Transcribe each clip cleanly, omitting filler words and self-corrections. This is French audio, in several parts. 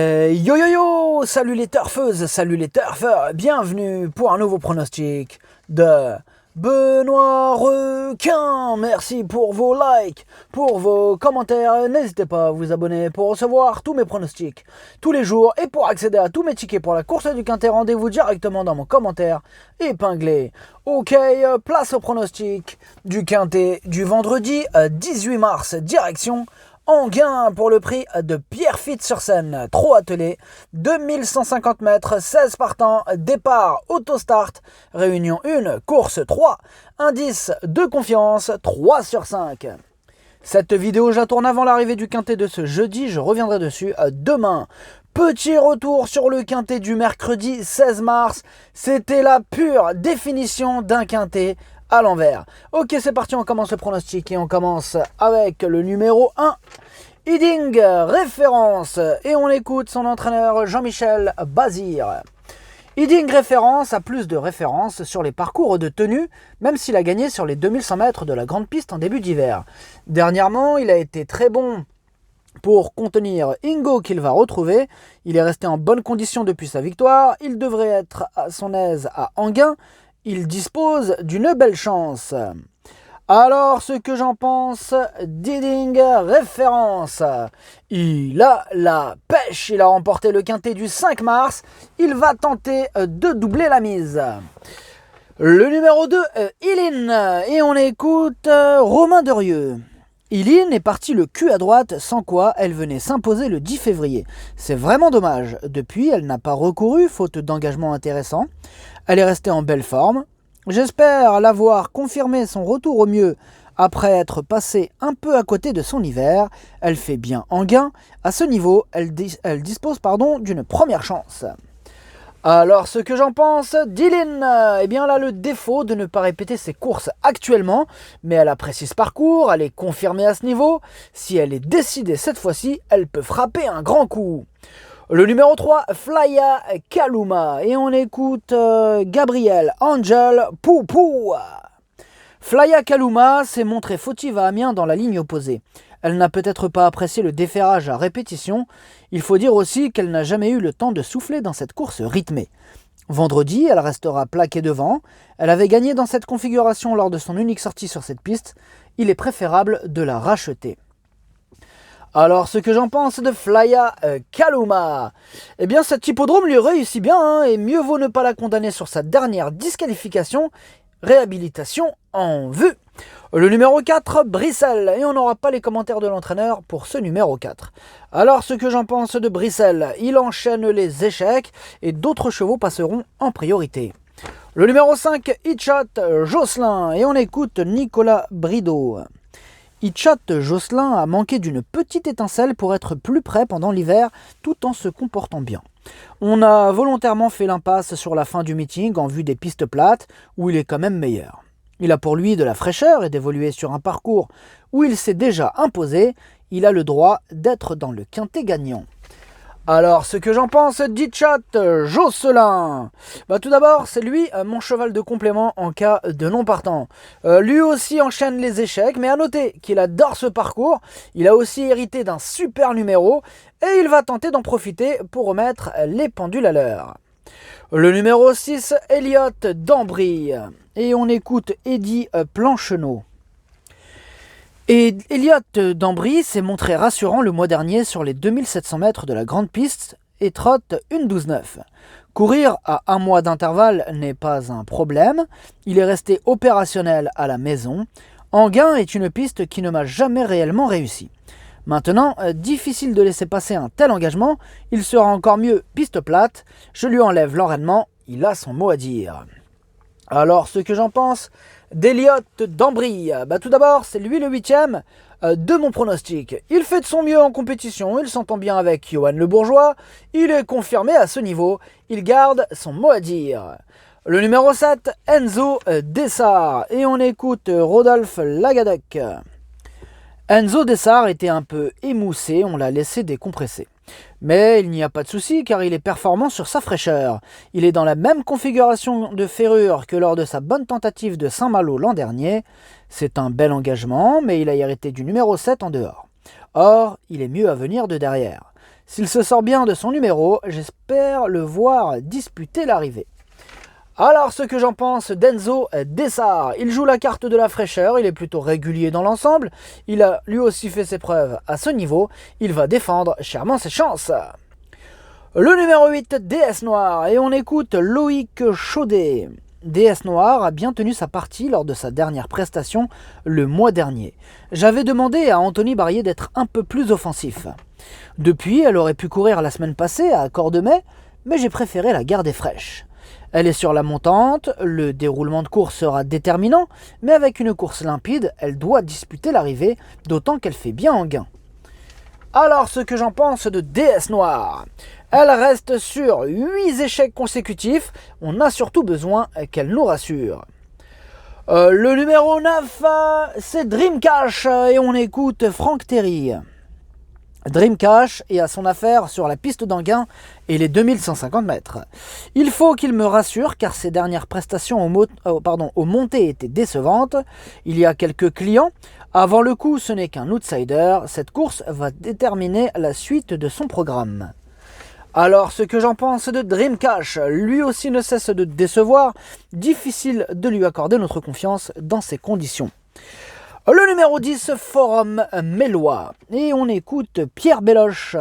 Yo yo yo, salut les turfeuses, salut les turfeurs, bienvenue pour un nouveau pronostic de Benoît Requin. Merci pour vos likes, pour vos commentaires, n'hésitez pas à vous abonner pour recevoir tous mes pronostics tous les jours et pour accéder à tous mes tickets pour la course du Quintet, rendez-vous directement dans mon commentaire épinglé. Ok, place au pronostic du Quintet du vendredi 18 mars, direction Enghien pour le prix de Pierrefitte-sur-Seine, trop attelé, 2150 mètres, 16 partants, départ autostart, réunion 1, course 3, indice de confiance 3 sur 5. Cette vidéo, je la tourne avant l'arrivée du Quintet de ce jeudi, je reviendrai dessus demain. Petit retour sur le Quintet du mercredi 16 mars, c'était la pure définition d'un Quintet à l'envers. Ok, c'est parti, on commence le pronostic et on commence avec le numéro 1. Hiding Référence, et on écoute son entraîneur Jean-Michel Bazir. Hiding Référence a plus de références sur les parcours de tenue, même s'il a gagné sur les 2100 mètres de la grande piste en début d'hiver. Dernièrement, il a été très bon pour contenir Ingo qu'il va retrouver. Il est resté en bonne condition depuis sa victoire, il devrait être à son aise à Enghien. Il dispose d'une belle chance. Alors, ce que j'en pense d'Hiding Référence, il a la pêche, il a remporté le Quintet du 5 mars, il va tenter de doubler la mise. Le numéro 2, Ilin, et on écoute Romain Derieux. Ilin est partie le cul à droite, sans quoi elle venait s'imposer le 10 février. C'est vraiment dommage. Depuis, elle n'a pas recouru, faute d'engagement intéressant. Elle est restée en belle forme. J'espère l'avoir confirmé son retour au mieux après être passée un peu à côté de son hiver. Elle fait bien Enghien. À ce niveau, elle dispose d'une première chance. Alors, ce que j'en pense d'Ilin, eh bien, elle a le défaut de ne pas répéter ses courses actuellement, mais elle apprécie ce parcours, elle est confirmée à ce niveau. Si elle est décidée cette fois-ci, elle peut frapper un grand coup. Le numéro 3, Flya Kaluma, et on écoute Gabriel Angel Poupou. Flya Kaluma s'est montrée fautive à Amiens dans la ligne opposée. Elle n'a peut-être pas apprécié le déferrage à répétition. Il faut dire aussi qu'elle n'a jamais eu le temps de souffler dans cette course rythmée. Vendredi, elle restera plaquée devant. Elle avait gagné dans cette configuration lors de son unique sortie sur cette piste. Il est préférable de la racheter. Alors, ce que j'en pense de Flya Kaluma, eh bien, cet hippodrome lui réussit bien, et mieux vaut ne pas la condamner sur sa dernière disqualification. Réhabilitation en vue. Le numéro 4, Brissel, et on n'aura pas les commentaires de l'entraîneur pour ce numéro 4. Alors, ce que j'en pense de Brissel, il enchaîne les échecs et d'autres chevaux passeront en priorité. Le numéro 5, Hitchot Josselin, et on écoute Nicolas Brideau. Hitchot Josselin a manqué d'une petite étincelle pour être plus près pendant l'hiver tout en se comportant bien. On a volontairement fait l'impasse sur la fin du meeting en vue des pistes plates où il est quand même meilleur. Il a pour lui de la fraîcheur et d'évoluer sur un parcours où il s'est déjà imposé. Il a le droit d'être dans le Quintet gagnant. Alors, ce que j'en pense d'Hitchot Josselin, tout d'abord, c'est lui mon cheval de complément en cas de non partant. Lui aussi enchaîne les échecs, mais à noter qu'il adore ce parcours. Il a aussi hérité d'un super numéro et il va tenter d'en profiter pour remettre les pendules à l'heure. Le numéro 6, Elliot d'Ambry, et on écoute Eddy Plancheneau. Et Elliot d'Ambry s'est montré rassurant le mois dernier sur les 2700 mètres de la grande piste et trotte une 12-9. Courir à un mois d'intervalle n'est pas un problème, il est resté opérationnel à la maison. Enghien est une piste qui ne m'a jamais réellement réussi. Maintenant, difficile de laisser passer un tel engagement, il sera encore mieux piste plate, je lui enlève l'enraînement, il a son mot à dire. Alors, ce que j'en pense d'Elliot d'Ambry, tout d'abord, c'est lui le 8e de mon pronostic. Il fait de son mieux en compétition, il s'entend bien avec Johan Le Bourgeois, il est confirmé à ce niveau, il garde son mot à dire. Le numéro 7, Enzo Dessart, et on écoute Rodolphe Lagadec. Enzo Dessart était un peu émoussé, on l'a laissé décompresser. Mais il n'y a pas de souci car il est performant sur sa fraîcheur. Il est dans la même configuration de ferrure que lors de sa bonne tentative de Saint-Malo l'an dernier. C'est un bel engagement, mais il a hérité du numéro 7 en dehors. Or, il est mieux à venir de derrière. S'il se sort bien de son numéro, j'espère le voir disputer l'arrivée. Alors ce que j'en pense d'Enzo Dessart, il joue la carte de la fraîcheur, il est plutôt régulier dans l'ensemble, il a lui aussi fait ses preuves à ce niveau, il va défendre chèrement ses chances. Le numéro 8, DS Noir, et on écoute Loïc Chaudet. DS Noir a bien tenu sa partie lors de sa dernière prestation le mois dernier. J'avais demandé à Anthony Barrier d'être un peu plus offensif. Depuis, elle aurait pu courir la semaine passée à Cordemais, mais j'ai préféré la garder fraîche. Elle est sur la montante, le déroulement de course sera déterminant, mais avec une course limpide, elle doit disputer l'arrivée, d'autant qu'elle fait bien en gain. Alors ce que j'en pense de DS Noir, elle reste sur 8 échecs consécutifs, on a surtout besoin qu'elle nous rassure. Le numéro 9, c'est Dreamcash, et on écoute Franck Terry. Dreamcash est à son affaire sur la piste d'Anguin et les 2150 mètres. Il faut qu'il me rassure car ses dernières prestations aux montées étaient décevantes. Il y a quelques clients. Avant le coup, ce n'est qu'un outsider. Cette course va déterminer la suite de son programme. Alors, ce que j'en pense de Dreamcash, lui aussi ne cesse de décevoir. Difficile de lui accorder notre confiance dans ces conditions. Le numéro 10, Forum Mélois. Et on écoute Pierre Belloche.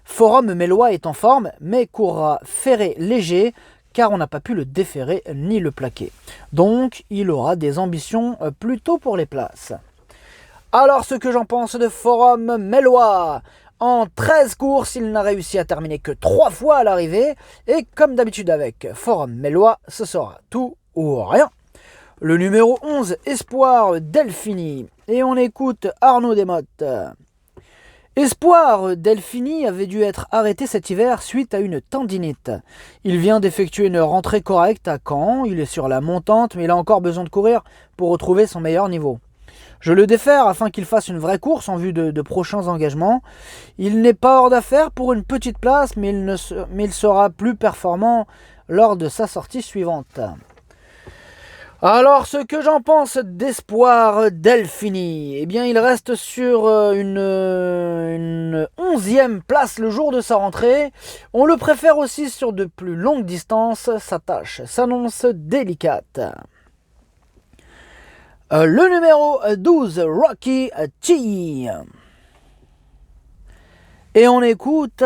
Forum Mélois est en forme, mais courra ferré léger, car on n'a pas pu le déférer ni le plaquer. Donc, il aura des ambitions plutôt pour les places. Alors, ce que j'en pense de Forum Mélois. En 13 courses, il n'a réussi à terminer que 3 fois à l'arrivée. Et comme d'habitude avec Forum Mélois, ce sera tout ou rien. Le numéro 11, Espoir Delphini. Et on écoute Arnaud Desmottes. Espoir Delphini avait dû être arrêté cet hiver suite à une tendinite. Il vient d'effectuer une rentrée correcte à Caen. Il est sur la montante, mais il a encore besoin de courir pour retrouver son meilleur niveau. Je le défère afin qu'il fasse une vraie course en vue de prochains engagements. Il n'est pas hors d'affaire pour une petite place, mais il sera plus performant lors de sa sortie suivante. Alors, ce que j'en pense d'Espoir Delphini, eh bien, il reste sur une 11e place le jour de sa rentrée. On le préfère aussi sur de plus longues distances. Sa tâche s'annonce délicate. Le numéro 12, Rocky T. Et on écoute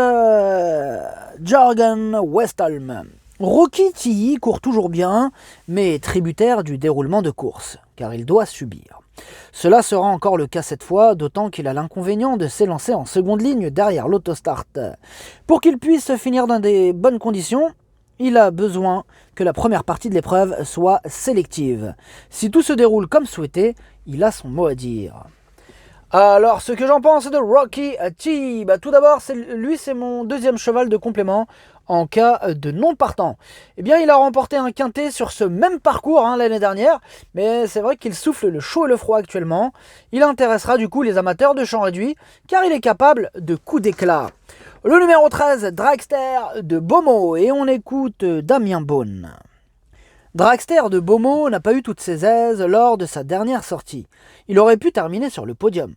Jorgen Westholm. Rocky Tilly court toujours bien, mais est tributaire du déroulement de course, car il doit subir. Cela sera encore le cas cette fois, d'autant qu'il a l'inconvénient de s'élancer en seconde ligne derrière l'autostart. Pour qu'il puisse finir dans des bonnes conditions, il a besoin que la première partie de l'épreuve soit sélective. Si tout se déroule comme souhaité, il a son mot à dire. Alors, ce que j'en pense de Rocky T, tout d'abord, c'est mon deuxième cheval de complément en cas de non partant. Eh bien, il a remporté un quintet sur ce même parcours l'année dernière, mais c'est vrai qu'il souffle le chaud et le froid actuellement. Il intéressera du coup les amateurs de champ réduit, car il est capable de coups d'éclat. Le numéro 13, Dragster de Beaumont, et on écoute Damien Beaune. Dragster de Beaumont n'a pas eu toutes ses aises lors de sa dernière sortie. Il aurait pu terminer sur le podium.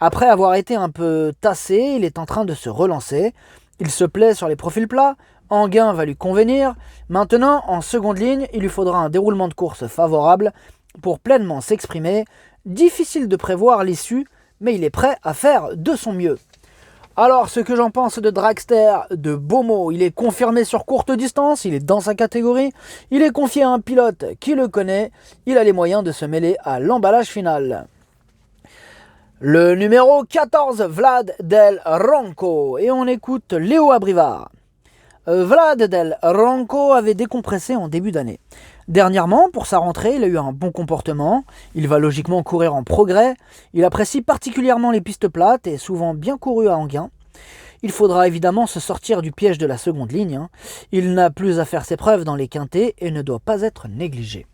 Après avoir été un peu tassé, il est en train de se relancer. Il se plaît sur les profils plats, Anguin va lui convenir. Maintenant, en seconde ligne, il lui faudra un déroulement de course favorable pour pleinement s'exprimer. Difficile de prévoir l'issue, mais il est prêt à faire de son mieux. Alors, ce que j'en pense de Dragster de Beaumont, il est confirmé sur courte distance, il est dans sa catégorie, il est confié à un pilote qui le connaît, il a les moyens de se mêler à l'emballage final. Le numéro 14, Vlad Del Ronco, et on écoute Léo Abrivard. Vlad Del Ronco avait décompressé en début d'année. Dernièrement, pour sa rentrée, il a eu un bon comportement, il va logiquement courir en progrès, il apprécie particulièrement les pistes plates et souvent bien couru à Anguin. Il faudra évidemment se sortir du piège de la seconde ligne, il n'a plus à faire ses preuves dans les quintets et ne doit pas être négligé.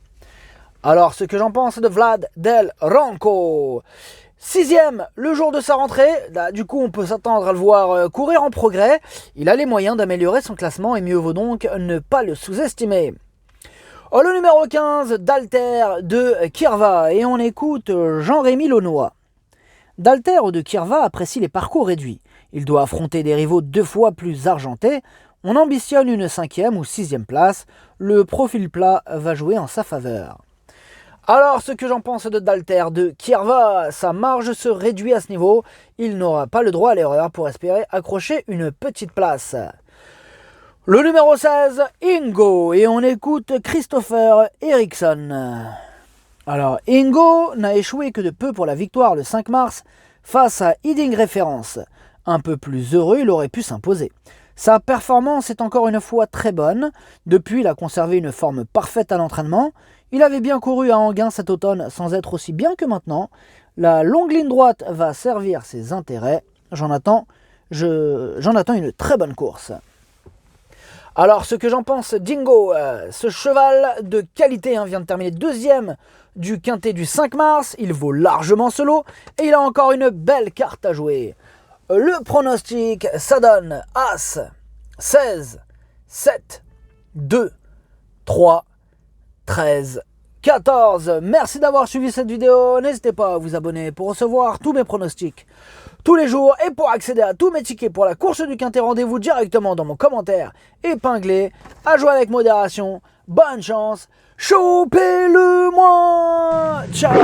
Alors, ce que j'en pense de Vlad Del Ronco. 6e, le jour de sa rentrée, du coup on peut s'attendre à le voir courir en progrès, il a les moyens d'améliorer son classement et mieux vaut donc ne pas le sous-estimer. Le numéro 15, d'Alter de Kirva, et on écoute Jean-Rémy Launois. D'Alter de Kirva apprécie les parcours réduits. Il doit affronter des rivaux 2 fois plus argentés. On ambitionne une 5e ou 6e place. Le profil plat va jouer en sa faveur. Alors, ce que j'en pense de Dalter de Kierva, sa marge se réduit à ce niveau. Il n'aura pas le droit à l'erreur pour espérer accrocher une petite place. Le numéro 16, Ingo, et on écoute Christopher Eriksson. Alors, Ingo n'a échoué que de peu pour la victoire le 5 mars face à Hiding Référence. Un peu plus heureux, il aurait pu s'imposer. Sa performance est encore une fois très bonne. Depuis, il a conservé une forme parfaite à l'entraînement. Il avait bien couru à Enghien cet automne sans être aussi bien que maintenant. La longue ligne droite va servir ses intérêts. J'en attends une très bonne course. Alors, ce que j'en pense d'Ingo, ce cheval de qualité vient de terminer 2e du quintet du 5 mars. Il vaut largement ce lot et il a encore une belle carte à jouer. Le pronostic, ça donne As, 16, 7, 2, 3, 13, 14. Merci d'avoir suivi cette vidéo. N'hésitez pas à vous abonner pour recevoir tous mes pronostics tous les jours et pour accéder à tous mes tickets pour la course du quintet. Rendez-vous directement dans mon commentaire épinglé. À jouer avec modération. Bonne chance. Chopez-le moi. Ciao.